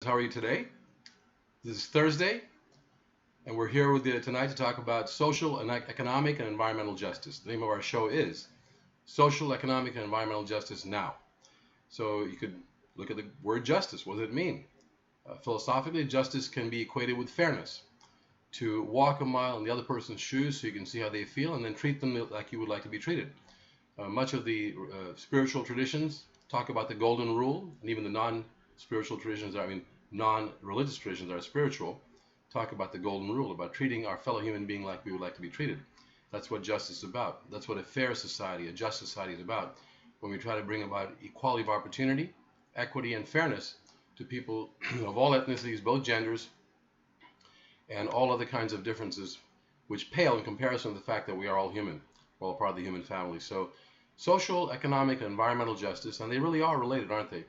How are you today? This is Thursday, and we're here with you tonight to talk about social and economic and environmental justice. The name of our show is Social, Economic, and Environmental Justice Now. So you could look at the word justice. What does it mean? Philosophically, justice can be equated with fairness. To walk a mile in the other person's shoes so you can see how they feel and then treat them like you would like to be treated. Much of the spiritual traditions talk about the golden rule, and even the non-spiritual traditions, non-religious traditions that are spiritual, talk about the golden rule, about treating our fellow human being like we would like to be treated. That's what justice is about. That's what a fair society, a just society is about. When we try to bring about equality of opportunity, equity, and fairness to people of all ethnicities, both genders, and all other kinds of differences, which pale in comparison to the fact that we are all human. We're all part of the human family. So social, economic, and environmental justice, and they really are related, aren't they?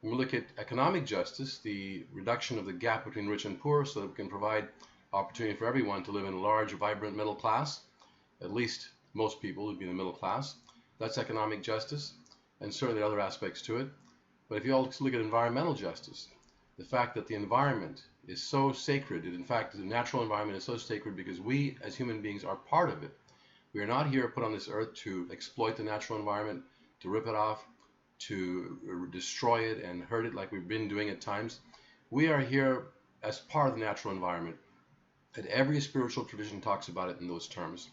When we look at economic justice, the reduction of the gap between rich and poor so that we can provide opportunity for everyone to live in a large, vibrant middle class, at least most people would be in the middle class. That's economic justice, and certainly other aspects to it. But if you also look at environmental justice, the fact that the environment is so sacred, in fact, the natural environment is so sacred because we as human beings are part of it. We are not here put on this earth to exploit the natural environment, to rip it off, to destroy it and hurt it like we've been doing at times. We are here as part of the natural environment. And every spiritual tradition talks about it in those terms.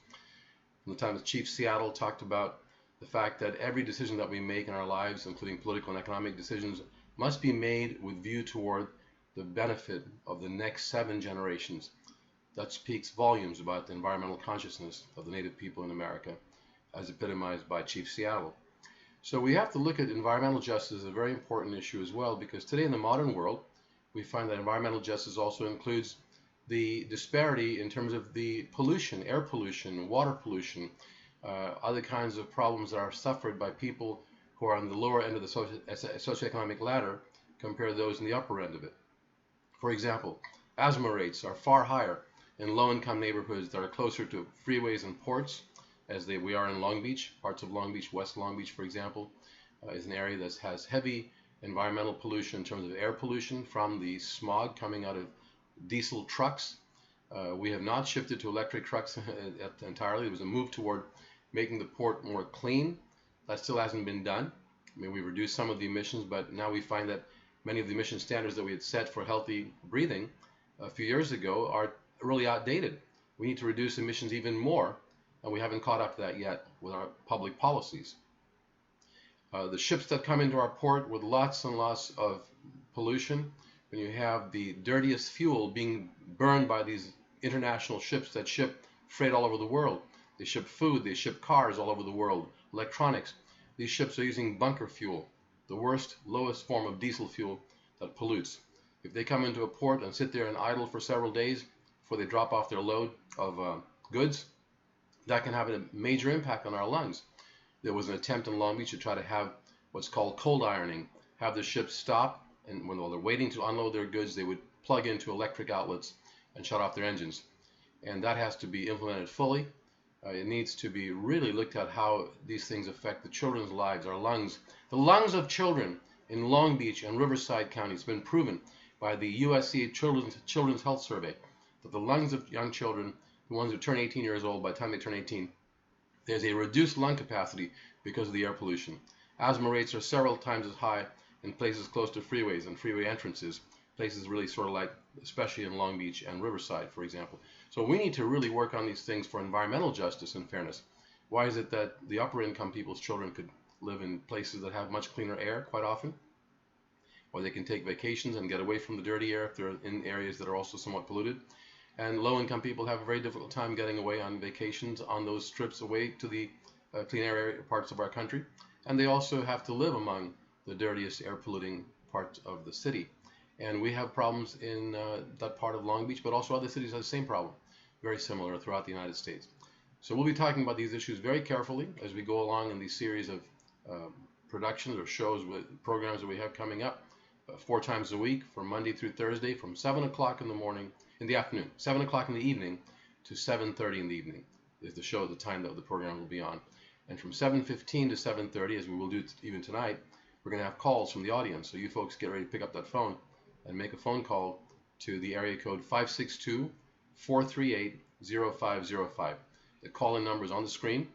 From the time that Chief Seattle talked about the fact that every decision that we make in our lives, including political and economic decisions, must be made with view toward the benefit of the next 7 generations. That speaks volumes about the environmental consciousness of the native people in America, as epitomized by Chief Seattle. So we have to look at environmental justice as a very important issue as well, because today in the modern world, we find that environmental justice also includes the disparity in terms of the pollution, air pollution, water pollution, other kinds of problems that are suffered by people who are on the lower end of the socioeconomic ladder compared to those in the upper end of it. For example, asthma rates are far higher in low-income neighborhoods that are closer to freeways and ports, as we are in Long Beach. Parts of Long Beach, West Long Beach, for example, is an area that has heavy environmental pollution in terms of air pollution from the smog coming out of diesel trucks. We have not shifted to electric trucks entirely. There was a move toward making the port more clean. That still hasn't been done. I mean, we reduced some of the emissions, but now we find that many of the emission standards that we had set for healthy breathing a few years ago are really outdated. We need to reduce emissions even more, and we haven't caught up to that yet with our public policies. The ships that come into our port with lots and lots of pollution, when you have the dirtiest fuel being burned by these international ships that ship freight all over the world. They ship food, they ship cars all over the world, electronics. These ships are using bunker fuel, the worst, lowest form of diesel fuel that pollutes. If they come into a port and sit there and idle for several days before they drop off their load of goods, that can have a major impact on our lungs. There was an attempt in Long Beach to try to have what's called cold ironing, have the ships stop, and while they're waiting to unload their goods, they would plug into electric outlets and shut off their engines. And that has to be implemented fully. It needs to be really looked at how these things affect the children's lives, our lungs. The lungs of children in Long Beach and Riverside counties. It's been proven by the USC Children's Health Survey that the lungs of young children, the ones who turn 18 years old, by the time they turn 18, there's a reduced lung capacity because of the air pollution. Asthma rates are several times as high in places close to freeways and freeway entrances, places really sort of like, especially in Long Beach and Riverside, for example. So we need to really work on these things for environmental justice and fairness. Why is it that the upper income people's children could live in places that have much cleaner air quite often? Or they can take vacations and get away from the dirty air if they're in areas that are also somewhat polluted. And low-income people have a very difficult time getting away on vacations on those trips away to the clean air parts of our country. And they also have to live among the dirtiest air-polluting parts of the city. And we have problems in that part of Long Beach, but also other cities have the same problem, very similar throughout the United States. So we'll be talking about these issues very carefully as we go along in these series of productions or shows with programs that we have coming up 4 times a week from Monday through Thursday from 7 o'clock in the morning, in the afternoon, 7 o'clock in the evening to 7:30 in the evening is the show, the time that the program will be on. And from 7:15 to 7:30, as we will do even tonight, we're going to have calls from the audience. So you folks get ready to pick up that phone and make a phone call to the area code 562-438-0505. The call-in number is on the screen,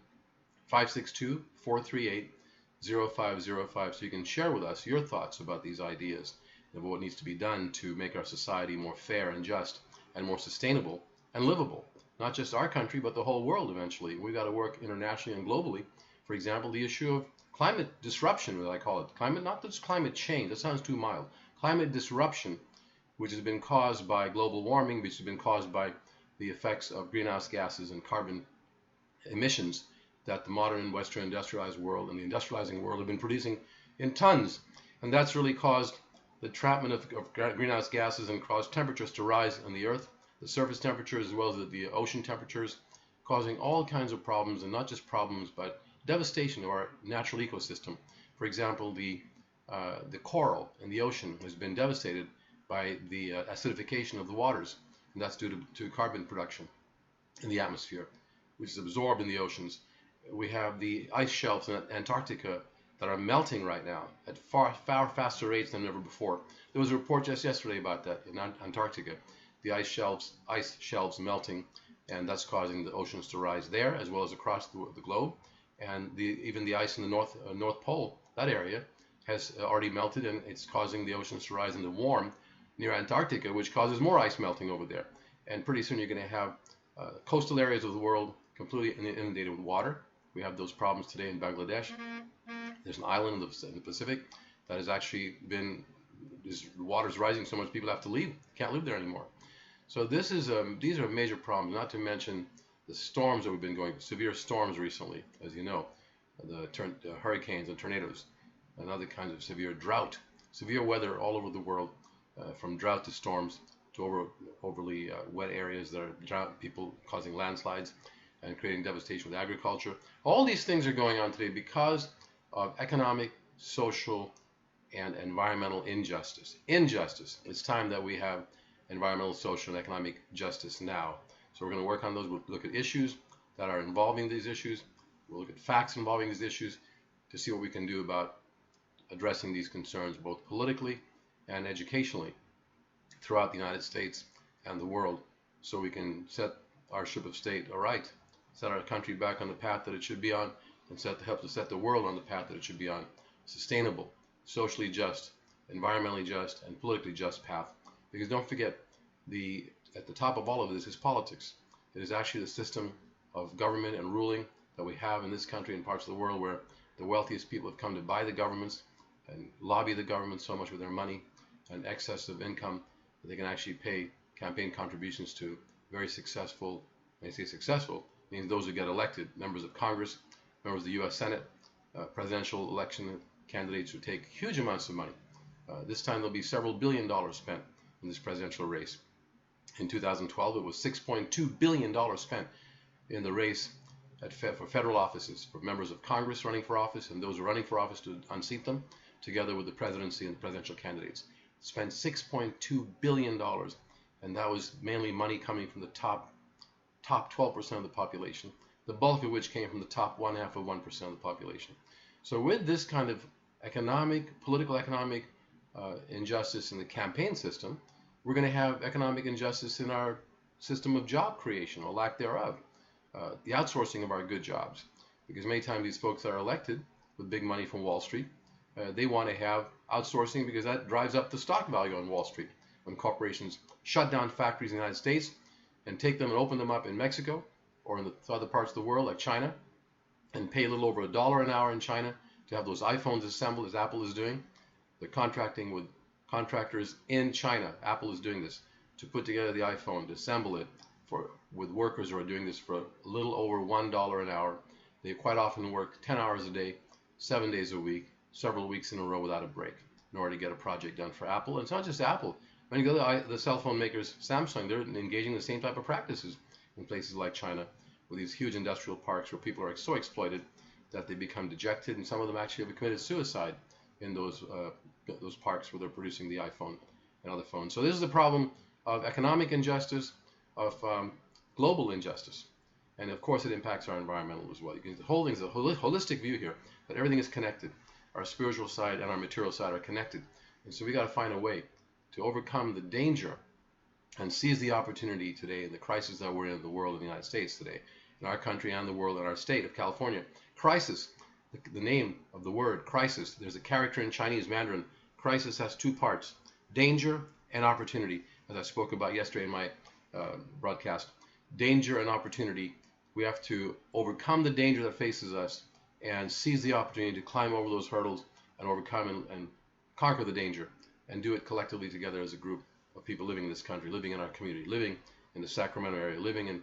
562-438-0505, so you can share with us your thoughts about these ideas and what needs to be done to make our society more fair and just and more sustainable and livable. Not just our country, but the whole world eventually. We've got to work internationally and globally. For example, the issue of climate disruption, as I call it. Climate, not just climate change, that sounds too mild. Climate disruption, which has been caused by global warming, which has been caused by the effects of greenhouse gases and carbon emissions that the modern Western industrialized world and the industrializing world have been producing in tons. And that's really caused the entrapment of greenhouse gases and caused temperatures to rise on the earth, the surface temperatures as well as the ocean temperatures, causing all kinds of problems, and not just problems, but devastation of our natural ecosystem. For example, the coral in the ocean has been devastated by the acidification of the waters, and that's due to carbon production in the atmosphere, which is absorbed in the oceans. We have the ice shelves in Antarctica that are melting right now at far faster rates than ever before. There was a report just yesterday about that in Antarctica, the ice shelves melting, and that's causing the oceans to rise there as well as across the globe. And even the ice in the North Pole, that area, has already melted, and it's causing the oceans to rise into warm near Antarctica, which causes more ice melting over there. And pretty soon you're going to have coastal areas of the world completely inundated with water. We have those problems today in Bangladesh. There's an island in the Pacific that has actually been, the water's rising so much people have to leave, can't live there anymore. So this is these are major problems, not to mention the storms that we've been going, severe storms recently, as you know, the hurricanes and tornadoes, and other kinds of severe drought, severe weather all over the world, from drought to storms to overly wet areas that are drought, people causing landslides and creating devastation with agriculture. All these things are going on today because of economic, social, and environmental injustice. It's time that we have environmental, social, and economic justice now. So we're going to work on those. We'll look at issues that are involving these issues. We'll look at facts involving these issues to see what we can do about addressing these concerns both politically and educationally throughout the United States and the world, so we can set our ship of state aright, set our country back on the path that it should be on, and help to set the world on the path that it should be on. Sustainable, socially just, environmentally just, and politically just path. Because don't forget, at the top of all of this is politics. It is actually the system of government and ruling that we have in this country and parts of the world where the wealthiest people have come to buy the governments and lobby the government so much with their money and excess of income that they can actually pay campaign contributions to very successful, when I say successful, means those who get elected, members of Congress, members of the U.S. Senate, presidential election candidates who take huge amounts of money. This time there'll be several $billion spent in this presidential race. In 2012, it was $6.2 billion spent in the race for federal offices, for members of Congress running for office and those running for office to unseat them, together with the presidency and the presidential candidates. Spent $6.2 billion, and that was mainly money coming from the top 12% of the population, the bulk of which came from the top 1/2 of 1% of the population. So with this kind of political economic injustice in the campaign system, we're going to have economic injustice in our system of job creation, or lack thereof, the outsourcing of our good jobs. Because many times these folks that are elected with big money from Wall Street, they want to have outsourcing because that drives up the stock value on Wall Street. When corporations shut down factories in the United States and take them and open them up in Mexico or in the other parts of the world like China, and pay a little over $1 an hour in China to have those iPhones assembled, as Apple is doing. They're contracting with contractors in China. Apple is doing this to put together the iPhone, to assemble it with workers who are doing this for a little over $1 an hour. They quite often work 10 hours a day, 7 days a week, several weeks in a row without a break in order to get a project done for Apple. And it's not just Apple. When you go to the cell phone makers, Samsung, they're engaging in the same type of practices in places like China, with these huge industrial parks where people are so exploited that they become dejected, and some of them actually have committed suicide in those parks where they're producing the iPhone and other phones. So this is the problem of economic injustice, of global injustice, and of course it impacts our environmental as well. You can the whole thing is a holistic view here, that everything is connected. Our spiritual side and our material side are connected, and so we got to find a way to overcome the danger and seize the opportunity today in the crisis that we're in the world, in the United States today, in our country and the world, in our state of California. Crisis, the name of the word crisis, there's a character in Chinese Mandarin. Crisis has two parts, danger and opportunity, as I spoke about yesterday in my broadcast. Danger and opportunity. We have to overcome the danger that faces us and seize the opportunity to climb over those hurdles and overcome and conquer the danger, and do it collectively together as a group of people living in this country, living in our community, living in the Sacramento area, living in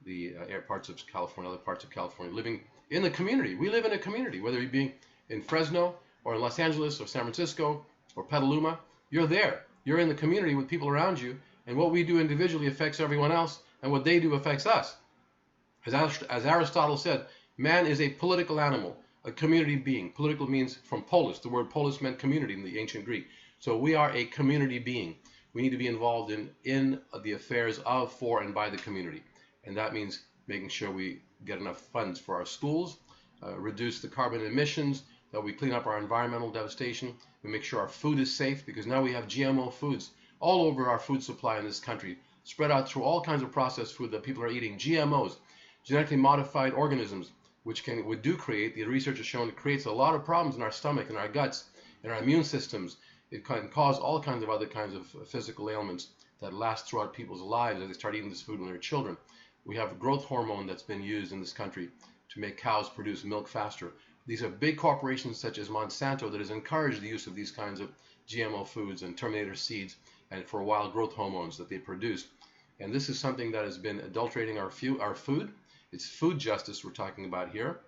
the parts of California, other parts of California, living in the community. We live in a community, whether you be in Fresno or in Los Angeles or San Francisco or Petaluma, you're there. You're in the community with people around you, and what we do individually affects everyone else, and what they do affects us. As Aristotle said, man is a political animal, a community being. Political means from polis. The word polis meant community in the ancient Greek. So we are a community being. We need to be involved in the affairs of, for, and by the community. And that means making sure we get enough funds for our schools, reduce the carbon emissions, that we clean up our environmental devastation, we make sure our food is safe, because now we have GMO foods all over our food supply in this country, spread out through all kinds of processed food that people are eating. GMOs, genetically modified organisms, which do create, the research has shown, it creates a lot of problems in our stomach, in our guts, in our immune systems. It can cause all kinds of other kinds of physical ailments that last throughout people's lives as they start eating this food when they're children. We have a growth hormone that's been used in this country to make cows produce milk faster. These are big corporations such as Monsanto that has encouraged the use of these kinds of GMO foods and Terminator seeds, and for a while growth hormones that they produce. And this is something that has been adulterating our food. It's food justice we're talking about here.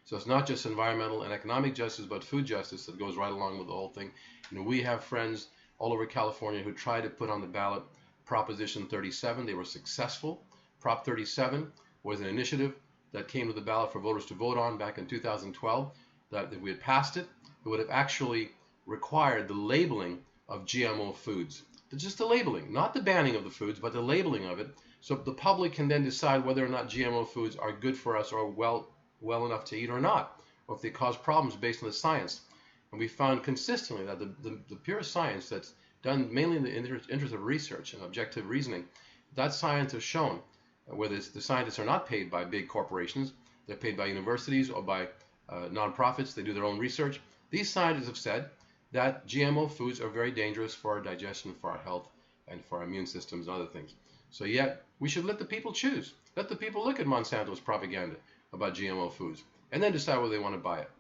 So it's not just environmental and economic justice, but food justice that goes right along with the whole thing. We have friends all over California who tried to put on the ballot Proposition 37. They were successful. Prop 37 was an initiative that came to the ballot for voters to vote on back in 2012. That if we had passed it, it would have actually required the labeling of GMO foods. Just the labeling, not the banning of the foods, but the labeling of it, so the public can then decide whether or not GMO foods are good for us or well enough to eat or not, or if they cause problems based on the science. And we found consistently that the pure science that's done mainly in the interest of research and objective reasoning, that science has shown, whether the scientists are not paid by big corporations, they're paid by universities or by nonprofits, they do their own research. These scientists have said that GMO foods are very dangerous for our digestion, for our health, and for our immune systems and other things. So yet, we should let the people choose. Let the people look at Monsanto's propaganda about GMO foods and then decide whether they want to buy it.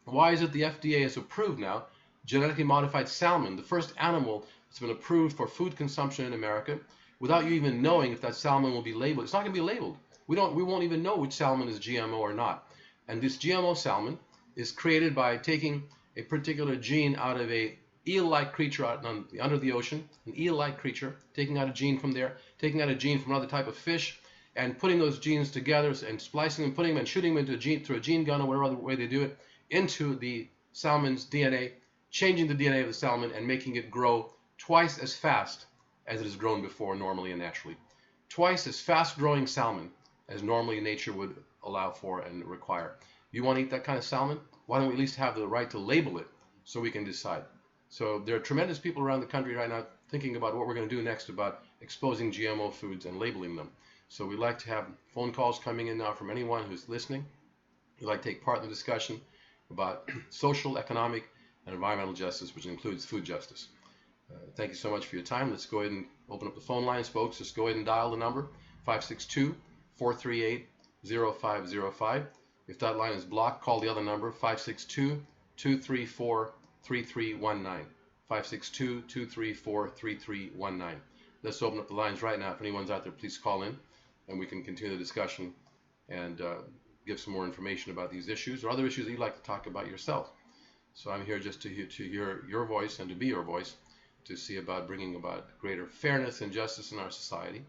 Why is it the FDA has approved now genetically modified salmon, the first animal that's been approved for food consumption in America, without you even knowing if that salmon will be labeled? It's not going to be labeled. We won't even know which salmon is GMO or not. And this GMO salmon is created by taking a particular gene out of a eel-like creature out under the ocean, an eel-like creature, taking out a gene from there, taking out a gene from another type of fish, and putting those genes together and splicing them, putting them and shooting them into through a gene gun or whatever other way they do it, into the salmon's DNA, changing the DNA of the salmon and making it grow twice as fast as it has grown before normally and naturally. Twice as fast-growing salmon as normally nature would allow for and require. You want to eat that kind of salmon? Why don't we at least have the right to label it so we can decide? So there are tremendous people around the country right now thinking about what we're going to do next about exposing GMO foods and labeling them. So we'd like to have phone calls coming in now from anyone who's listening. We'd like to take part in the discussion about social, economic, and environmental justice, which includes food justice. Thank you so much for your time. Let's go ahead and open up the phone lines, folks. Just go ahead and dial the number 562-438-0505. If that line is blocked, call the other number 562-234-3319. 562-234-3319. Let's open up the lines right now. If anyone's out there, please call in, and we can continue the discussion and give some more information about these issues or other issues that you'd like to talk about yourself. So I'm here just to hear your voice and to be your voice, to see about bringing about greater fairness and justice in our society.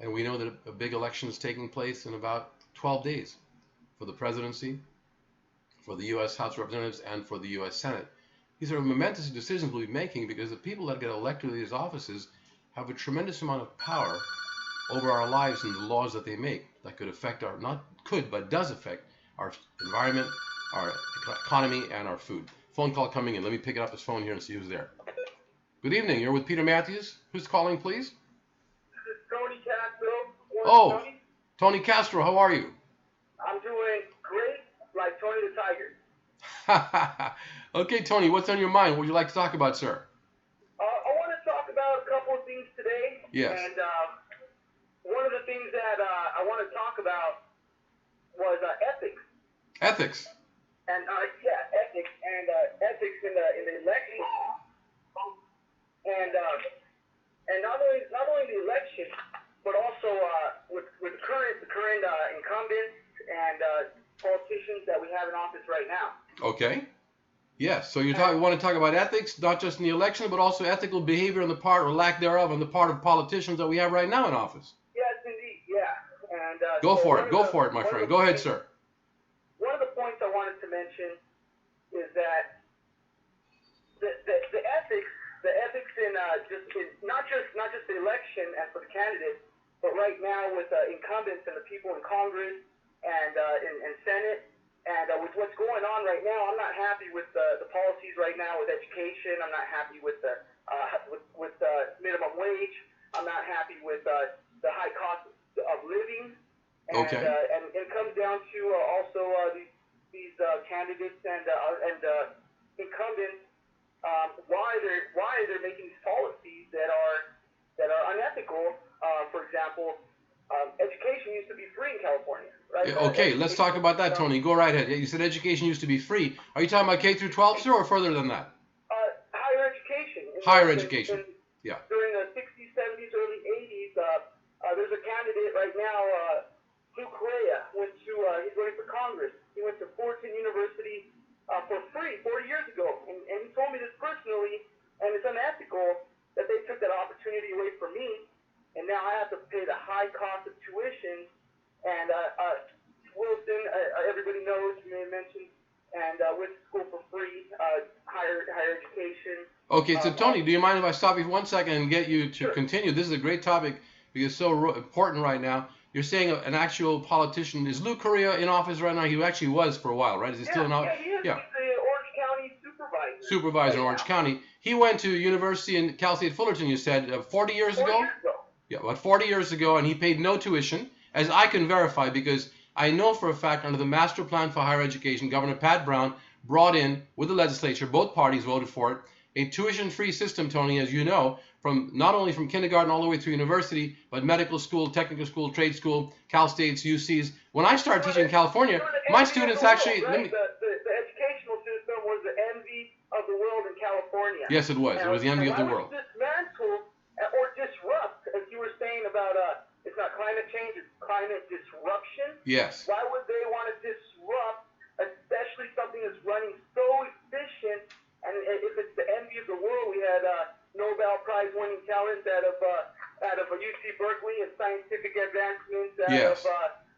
And we know that a big election is taking place in about 12 days for the presidency, for the U.S. House of Representatives, and for the U.S. Senate. These are momentous decisions we'll be making because the people that get elected to these offices have a tremendous amount of power over our lives and the laws that they make that could affect our, not could, but does affect our environment, our economy, and our food. Phone call coming in. Let me pick it up this phone here and see who's there. Good evening. You're with Peter Mathews. Who's calling, please? This is Tony Castro. Oh, Tony Castro, how are you? I'm doing great, like Tony the Tiger. Okay, Tony, what's on your mind? What would you like to talk about, sir? I want to talk about a couple of things today. Yes. And one of the things that I want to talk about was ethics. Ethics. And ethics and ethics in the election. And not only the election, but also with the current incumbents and politicians that we have in office right now. Okay. Yes. So you want to talk about ethics, not just in the election, but also ethical behavior on the part or lack thereof on the part of politicians that we have right now in office. Yes, indeed. Yeah. And Go for it, my friend. Go ahead, sir. One of the points I wanted to mention is that the ethics in not just the election and for the candidates, but right now with incumbents and the people in Congress and Senate, and with what's going on right now, I'm not happy with the policies right now with education. I'm not happy with the minimum wage. I'm not happy with the high cost of living. And, Okay. And it comes down to also these candidates and incumbents. Why they're making these policies that are unethical. For example, education used to be free in California, right? Okay, let's talk about that, Tony. Go right ahead. You said education used to be free. Are you talking about K through 12, sir, or further than that? Higher education. Higher education. Yeah. During the 60s, 70s, early 80s, there's a candidate right now, Lou Correa, he's running for Congress. He went to Fullerton University for free 40 years ago, and he told me this personally, and it's unethical that they took that opportunity away from me, and now I have to pay the high cost of tuition. And Wilson, everybody knows, you may have mentioned, and went to school for free, higher education. Okay, so Tony, do you mind if I stop you for 1 second and get you to continue? This is a great topic because it's so important right now. You're saying an actual politician. Is Lou Correa in office right now? He actually was for a while, right? Is he still in office? Yeah, he is. Yeah. He's the Orange County supervisor. Supervisor in Orange County. He went to university in Cal State Fullerton, you said, 40 years ago? 40 years ago. Yeah, about 40 years ago, and he paid no tuition, as I can verify, because I know for a fact under the Master Plan for Higher Education, Governor Pat Brown brought in, with the legislature, both parties voted for it, a tuition-free system, Tony, as you know, from not only from kindergarten all the way through university, but medical school, technical school, trade school, Cal States, UCs. When I started teaching in California, my students actually... The educational system was the envy of the world in California. Yes, it was. It was the envy of the world. Dismantle or disrupt, as you were saying about it's not climate change, it's climate disruption. Yes. Why would they want to disrupt, especially something that's running so efficient? And if it's the envy of the world, we had Nobel Prize winning talent out of UC Berkeley and scientific advancements out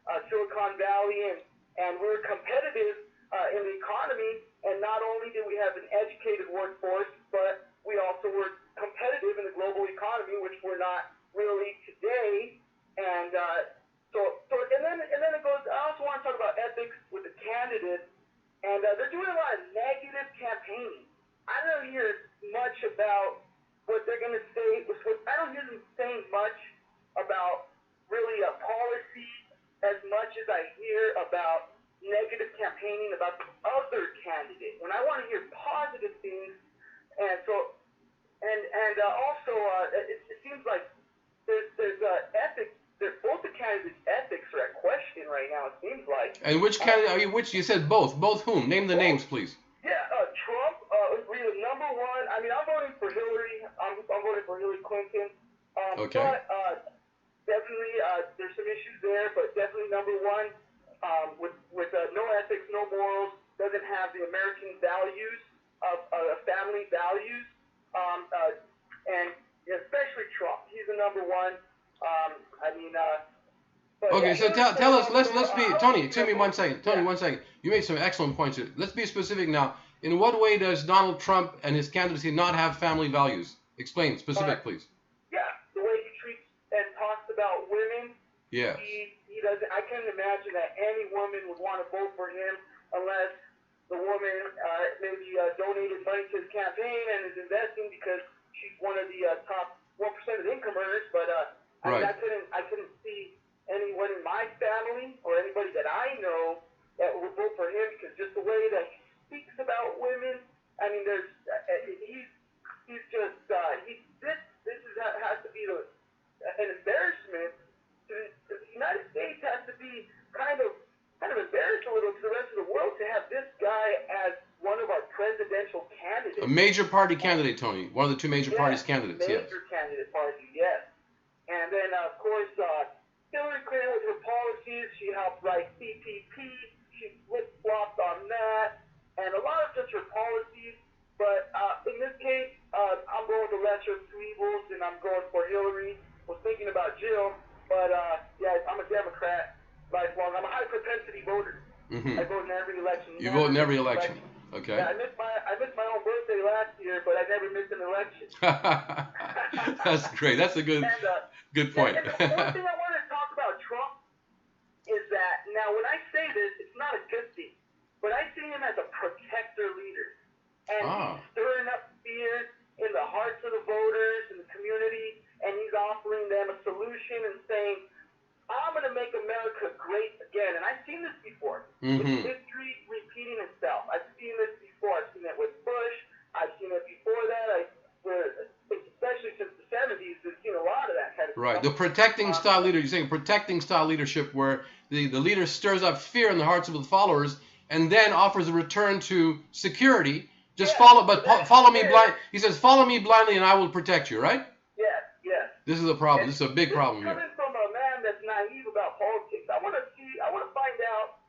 of Silicon Valley, and we're competitive in the economy. And not only did we have an educated workforce, but we also were competitive in the global economy, which we're not really today. And then it goes. I also want to talk about ethics with the candidates, and they're doing a lot of negative campaigning. I don't hear much about what they're going to say. I don't hear them saying much about really a policy as much as I hear about negative campaigning about the other candidate. When I want to hear positive things, and so also it seems like there's ethics. Both the candidates' ethics are at question right now. It seems like. And which candidate are you? Which you said both? Both whom? Name the names, please. Yeah, Trump. Really number one. I mean, I'm voting for Hillary. I'm voting for Hillary Clinton. Okay. But definitely, there's some issues there. But definitely number one, with no ethics, no morals, doesn't have the American values of family values, and especially Trump. He's the number one. Okay, so tell us. Let's be Tony. Excuse me 1 second. Tony, 1 second. You made some excellent points here. Let's be specific now. In what way does Donald Trump and his candidacy not have family values? Explain specific, please. Yeah, the way he treats and talks about women. Yes. He doesn't. I can't imagine that any woman would want to vote for him unless the woman maybe donated money to his campaign and is investing, because she's one of the top 1% of the income earners, but I mean, Right. I couldn't see anyone in my family or anybody that I know that would vote for him, because just the way that he speaks about women, I mean, he's just this has to be an embarrassment. The United States has to be kind of embarrassed a little to the rest of the world to have this guy as one of our presidential candidates. A major party candidate, Tony. One of the two major parties candidates. Yes. Major candidate party, yes. And then of course Hillary Clinton with her policies, she helped write CPP, she flip-flopped on that, and a lot of just her policies. But in this case, I'm going with the lesser of two evils, and I'm going for Hillary. Was thinking about Jill, but yeah, I'm a Democrat lifelong. I'm a high propensity voter. Mm-hmm. I vote in every election. You vote in every election. Okay. Yeah, I missed my own birthday last year, but I never missed an election. That's great. That's a good point. And the one thing I wanted to talk about Trump is that, now when I say this, it's not a good thing, but I see him as a protector leader. And he's stirring up fear in the hearts of the voters and the community, and he's offering them a solution and saying, I'm going to make America great again. And I've seen this before. Mm-hmm. It's history repeating itself. I've seen this before. I've seen it with Bush. I've seen it before that. Especially since the 70s, we've seen a lot of that kind of Right. stuff. The protecting style leader. You're saying protecting style leadership, where the leader stirs up fear in the hearts of the followers and then offers a return to security. Just follow me blind. He says, follow me blindly and I will protect you, right? Yes, yes. This is a problem. This is a big problem here. Coming from a man that's naive about politics, I want to find out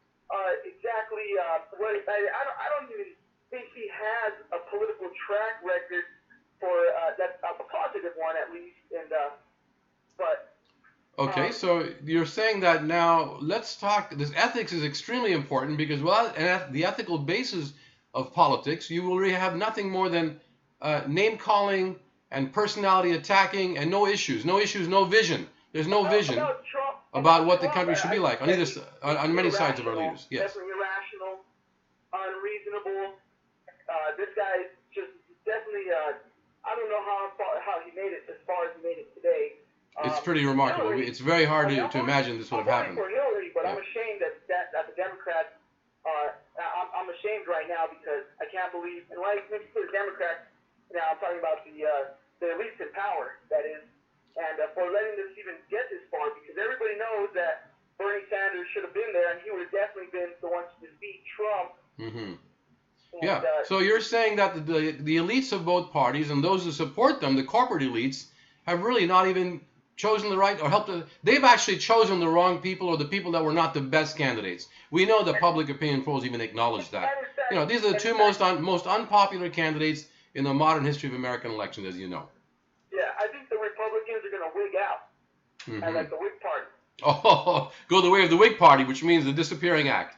exactly what. I don't even think he has a political track record for that's a positive one at least. And but. Okay, so you're saying that now. Let's talk. This ethics is extremely important, because without the ethical basis of politics, you will really have nothing more than name calling and personality attacking, and no issues, no vision. There's no vision about what the country should be like on on many sides of our leaders. Yes. Definitely irrational, unreasonable. This guy just definitely. I don't know how he made it as far as he made it today. It's pretty remarkable. Hillary, it's very hard to imagine this would have happened. I'm voting for Hillary, but I'm ashamed that the Democrats. I'm ashamed right now, because I can't believe, and when I mention the Democrats, now I'm talking about the elites in power, that is, and for letting this even get this far, because everybody knows that Bernie Sanders should have been there, and he would have definitely been the one to defeat Trump. Mm-hmm. And, yeah. So you're saying that the elites of both parties and those who support them, the corporate elites, have really not even chosen the right or helped. They've actually chosen the wrong people, or the people that were not the best candidates. We know that public opinion polls even acknowledge that. These are the two most unpopular candidates in the modern history of American elections, as you know. Yeah, I think the Republicans are going to wig out, and like the Whig Party. Oh, go the way of the Whig Party, which means the disappearing act,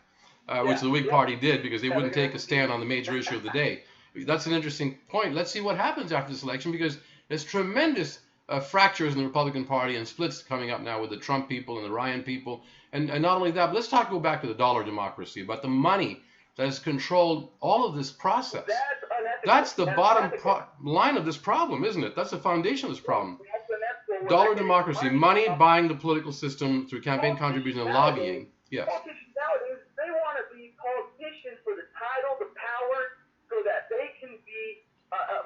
which the Whig Party did, because they wouldn't take a stand on the major issue of the day. That's an interesting point. Let's see what happens after this election, because there's tremendous fractures in the Republican Party and splits coming up now with the Trump people and the Ryan people. And not only that, but let's go back to the dollar democracy, about the money that has controlled all of this process. That's the bottom line of this problem, isn't it? That's the foundation of this problem. Dollar democracy, money buying the political system through campaign contribution and lobbying. Yes. Politicians nowadays, they want to be politicians for the title, the power, so that they can be,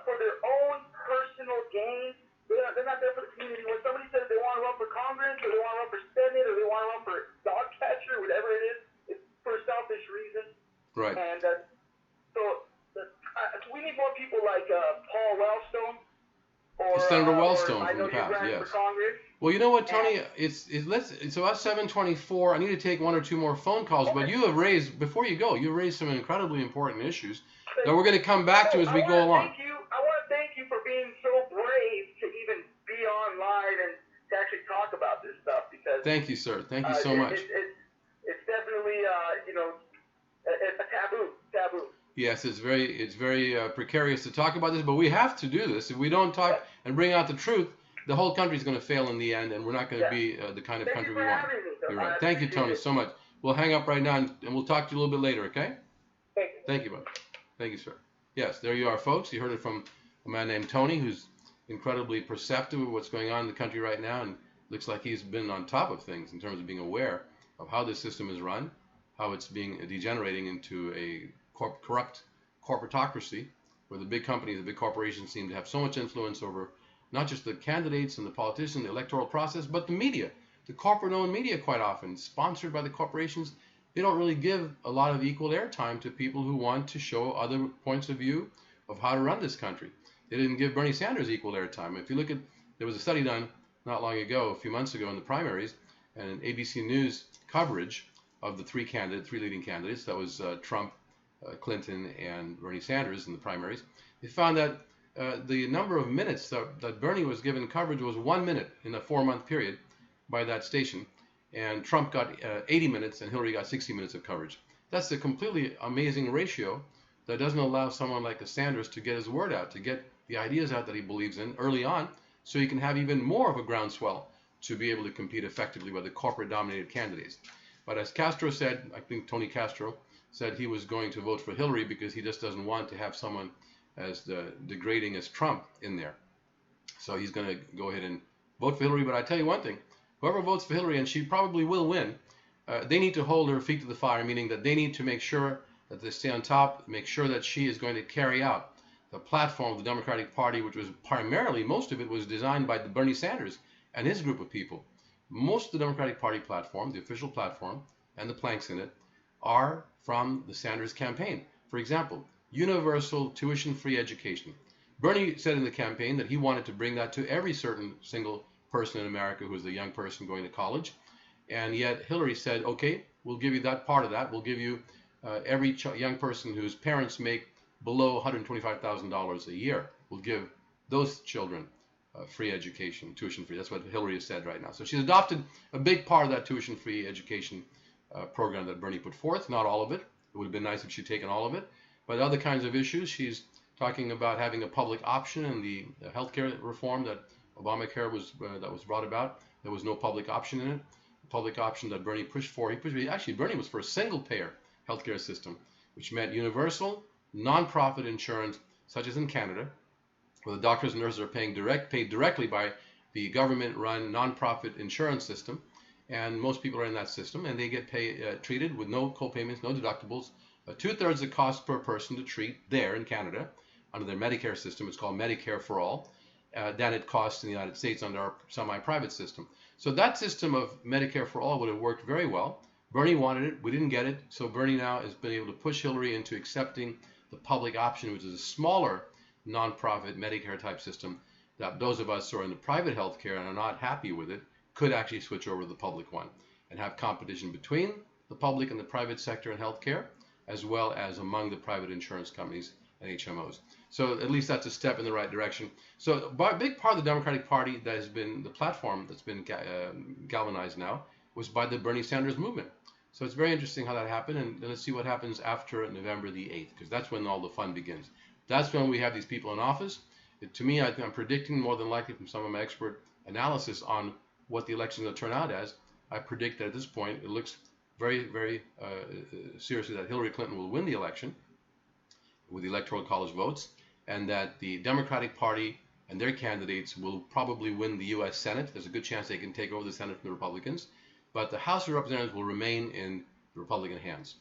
for their own personal gain. They're not there for the community. When somebody says they want to run for Congress, or they want to run for Senate, or they want to run for dog catcher, whatever it is, it's for selfish reasons. Right. And we need more people like Paul Wellstone, or Senator Wellstone or, from the past. Yes. For Congress. Well, you know what, Tony? It's about 7:24. I need to take one or two more phone calls, but you have raised, before you go, some incredibly important issues that we're going to come back to as we go along. I want to thank you for being so brave to even be online and to actually talk about this stuff, because thank you, sir. Thank you so much. It's definitely a taboo. Yes, it's very precarious to talk about this, but we have to do this. If we don't talk and bring out the truth, the whole country is going to fail in the end, and we're not going to be the kind of country we want. You're right. Thank you, Tony, so much. We'll hang up right now, and we'll talk to you a little bit later, okay? Thank you. Thank you, bud. Thank you, sir. Yes, there you are, folks. You heard it from a man named Tony, who's incredibly perceptive of what's going on in the country right now, and looks like he's been on top of things in terms of being aware of how this system is run, how it's being degenerating into a corrupt corporatocracy, where the big companies, the big corporations seem to have so much influence over not just the candidates and the politicians, the electoral process, but the media. The corporate-owned media, quite often, sponsored by the corporations, they don't really give a lot of equal airtime to people who want to show other points of view of how to run this country. They didn't give Bernie Sanders equal airtime. If you look at, there was a study done not long ago, a few months ago in the primaries, and an ABC News coverage of the three leading candidates, that was Trump, Clinton, and Bernie Sanders in the primaries. They found that the number of minutes that Bernie was given coverage was 1 minute in a 4-month period by that station, and Trump got 80 minutes and Hillary got 60 minutes of coverage. That's a completely amazing ratio that doesn't allow someone like a Sanders to get his word out, to get the ideas out that he believes in early on, so he can have even more of a groundswell to be able to compete effectively with the corporate-dominated candidates. But as Castro said, I think Tony Castro said he was going to vote for Hillary because he just doesn't want to have someone as degrading as Trump in there. So he's going to go ahead and vote for Hillary. But I tell you one thing, whoever votes for Hillary, and she probably will win, they need to hold her feet to the fire, meaning that they need to make sure that they stay on top, make sure that she is going to carry out the platform of the Democratic Party, which was primarily, most of it was designed by Bernie Sanders and his group of people. Most of the Democratic Party platform, the official platform, and the planks in it are from the Sanders campaign. For example, universal tuition-free education. Bernie said in the campaign that he wanted to bring that to every single person in America who is a young person going to college. And yet Hillary said, okay, we'll give you that part of that. We'll give you every young person whose parents make below $125,000 a year. We'll give those children free education, tuition-free. That's what Hillary has said right now. So she's adopted a big part of that tuition-free education program that Bernie put forth. Not all of it. It would have been nice if she'd taken all of it. But other kinds of issues, she's talking about having a public option in the healthcare reform that Obamacare was brought about. There was no public option in it. The public option that Bernie pushed for, actually Bernie was for a single-payer healthcare system, which meant universal, non-profit insurance, such as in Canada, where the doctors and nurses are paid directly by the government-run non-profit insurance system, and most people are in that system, and they get treated with no co-payments, no deductibles, 2/3 the cost per person to treat there in Canada under their Medicare system. It's called Medicare for All, than it costs in the United States under our semi-private system. So that system of Medicare for All would have worked very well. Bernie wanted it, we didn't get it, so Bernie now has been able to push Hillary into accepting the public option, which is a smaller non-profit Medicare type system that those of us who are in the private healthcare and are not happy with it could actually switch over to the public one and have competition between the public and the private sector in healthcare, as well as among the private insurance companies and HMOs. So at least that's a step in the right direction. So a big part of the Democratic Party that has been the platform that's been galvanized now was by the Bernie Sanders movement. So it's very interesting how that happened, and let's see what happens after November the 8th, because that's when all the fun begins. That's when we have these people in office. To me, I'm predicting more than likely from some of my expert analysis on what the election will turn out as. I predict that at this point, it looks very, very seriously that Hillary Clinton will win the election with the Electoral College votes, and that the Democratic Party and their candidates will probably win the U.S. Senate. There's a good chance they can take over the Senate from the Republicans, but the House of Representatives will remain in the Republican hands.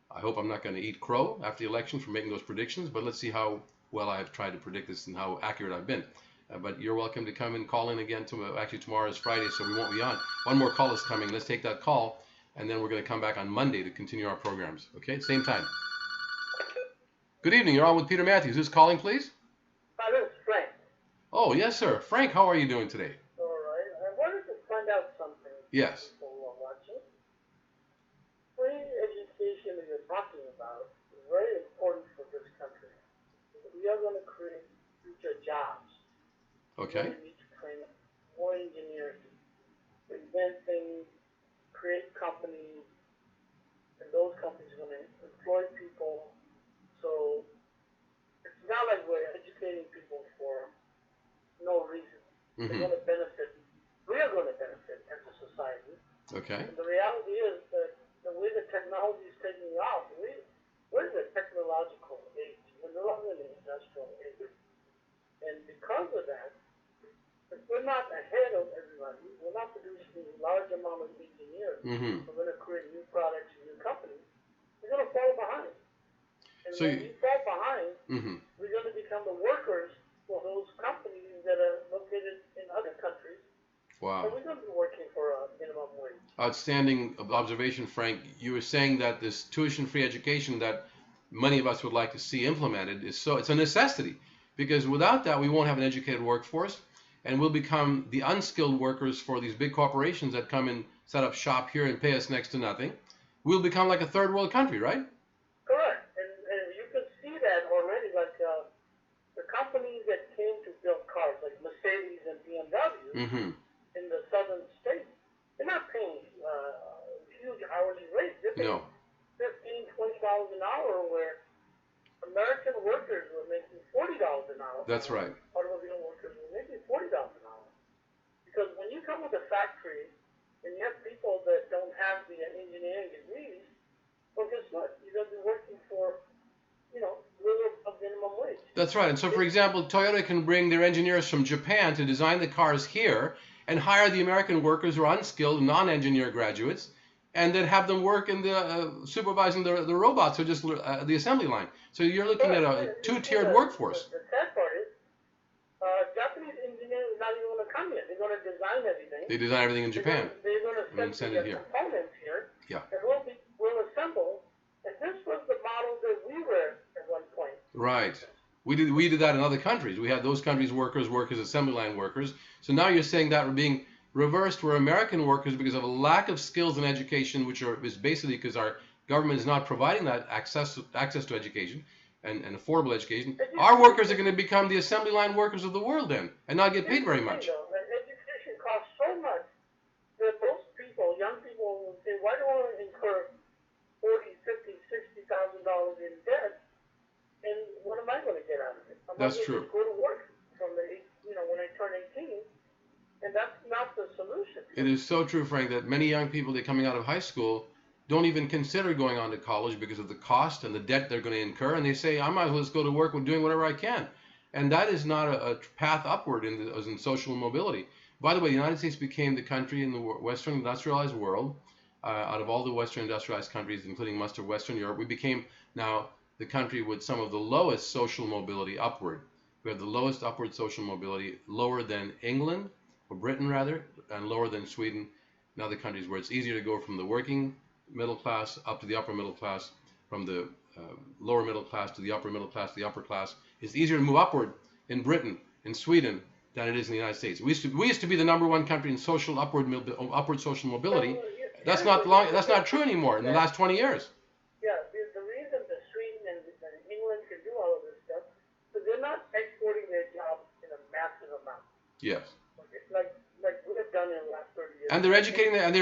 I hope I'm not going to eat crow after the election for making those predictions, but let's see how well I've tried to predict this and how accurate I've been. But you're welcome to come and call in again. Actually, tomorrow is Friday, so we won't be on. One more call is coming. Let's take that call, and then we're going to come back on Monday to continue our programs. Okay, same time. Good evening. You're on with Peter Mathews. Who's calling, please? Hi, this is Frank. Oh, yes, sir. Frank, how are you doing today? All right. I wanted to find out something. Yes. People who are watching. Free education that you're talking about is very important for this country. We are going to create future jobs. Okay. We need to train more engineers, invent things, create companies, and those companies are going to employ people. So it's not like we're educating people for no reason. They're going to benefit. We are going to benefit as a society. Okay. And the reality is that the way the technology is taking off, we're in the technological age. We're no longer in the industrial age. And because of that, we're not ahead of everybody. We're not producing a large amount of engineers. Mm-hmm. We're going to create new products and new companies. We're going to fall behind. And So when we fall behind, mm-hmm. we're going to become the workers for those companies that are located in other countries. Wow. So we're going to be working for a minimum wage. Outstanding observation, Frank. You were saying that this tuition-free education that many of us would like to see implemented it's a necessity, because without that we won't have an educated workforce, and we'll become the unskilled workers for these big corporations that come and set up shop here and pay us next to nothing. We'll become like a third world country, right? Correct. And you can see that already, like the companies that came to build cars, like Mercedes and BMW, Mm-hmm. in the southern states, they're not paying huge hourly rates. They're paying $15, $20 an hour, where American workers were making $40 an hour. That's right. Automobile workers were making $40 an hour. Because when you come with a factory and you have people that don't have the engineering degrees, well, guess what? You're going to be working for, little of minimum wage. That's right. And so, for example, Toyota can bring their engineers from Japan to design the cars here and hire the American workers who are unskilled, non-engineer graduates, and then have them work in the supervising the robots or just the assembly line. So you're looking at a two-tiered workforce. The sad part is, Japanese engineers are not even going to come here. They're going to design everything. They design everything in Japan. They're going to send it here. Components here. Yeah. And we'll assemble. And this was the model that we were at one point. Right. We did that in other countries. We had those countries' workers work as assembly line workers. So now you're saying that we're being reversed, where American workers, because of a lack of skills in education, which is basically because our government is not providing that access to education and affordable education, our workers are going to become the assembly line workers of the world then, and not get paid very much. Education costs so much that most people, young people, will say, why do I want to incur $40,000, $50,000, $60,000 in debt? And what am I going to get out of it? That's true. Go to work from when I turn 18, and that's not the solution. It is so true, Frank, that many young people that are coming out of high school don't even consider going on to college because of the cost and the debt they're going to incur, and they say, I might as well just go to work with doing whatever I can. And that is not a path upward as in social mobility. By the way, the United States became the country in the Western industrialized world, out of all the Western industrialized countries, including much of Western Europe, we became now the country with some of the lowest social mobility upward. We have the lowest upward social mobility, lower than England, or Britain rather, and lower than Sweden and other countries, where it's easier to go from the working middle class up to the upper middle class, from the lower middle class to the upper middle class to the upper class. It's easier to move upward in Britain, in Sweden, than it is in the United States. We used to be the #1 country in social upward social mobility. That's not true anymore in the last 20 years. Yeah, the reason that Sweden and England can do all of this stuff, but they're not exporting their jobs in a massive amount. Yes. Like we have done in the last 30 years. And they're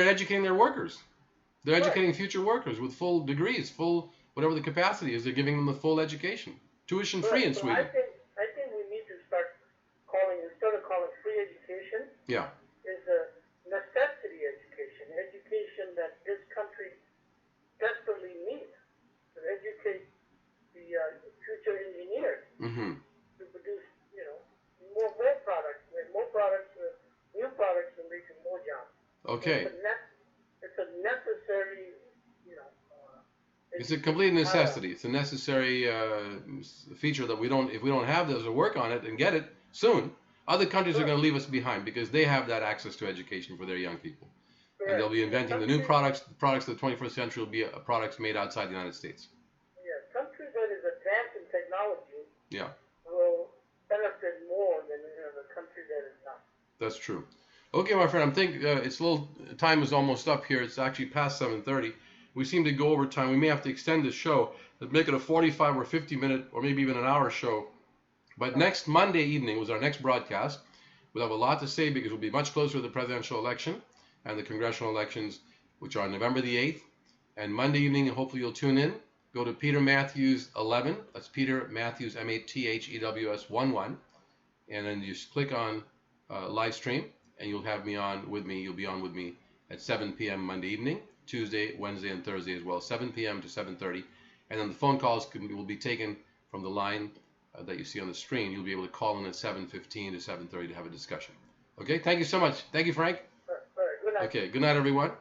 educating their workers. They're educating future workers with full degrees, full whatever the capacity is. They're giving them the full education, tuition free in Sweden. I think we need to start calling, instead of calling free education, Yeah. is a necessity education that this country desperately needs to educate the future engineers to produce, more products, new products, and making more jobs. Okay. It's a necessary, It's a complete necessity. It's a necessary feature that if we don't have this or work on it and get it soon, other countries are going to leave us behind because they have that access to education for their young people. Correct. And they'll be inventing the new products. The products of the 21st century will be products made outside the United States. Yeah, countries that is advanced in technology will benefit more than the country that is not. That's true. Okay, my friend, I think time is almost up here. It's actually past 7:30. We seem to go over time. We may have to extend the show and make it a 45 or 50 minute or maybe even an hour show. But next Monday evening was our next broadcast. We'll have a lot to say because we'll be much closer to the presidential election and the congressional elections, which are November the 8th. And Monday evening, hopefully you'll tune in. Go to Peter Mathews 11. That's Peter Mathews, Mathews 11. And then you just click on live stream, and you'll have me on with me. You'll be on with me at 7 p.m. Monday evening, Tuesday, Wednesday, and Thursday as well, 7 p.m. to 7:30. And then the phone calls will be taken from the line that you see on the screen. You'll be able to call in at 7:15 to 7:30 to have a discussion. Okay, thank you so much. Thank you, Frank. All right, good night. Okay, good night, everyone.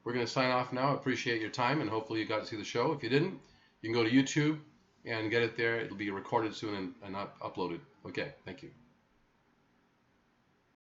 We're going to sign off now. I appreciate your time, and hopefully you got to see the show. If you didn't, you can go to YouTube and get it there. It'll be recorded soon and uploaded. Okay, thank you.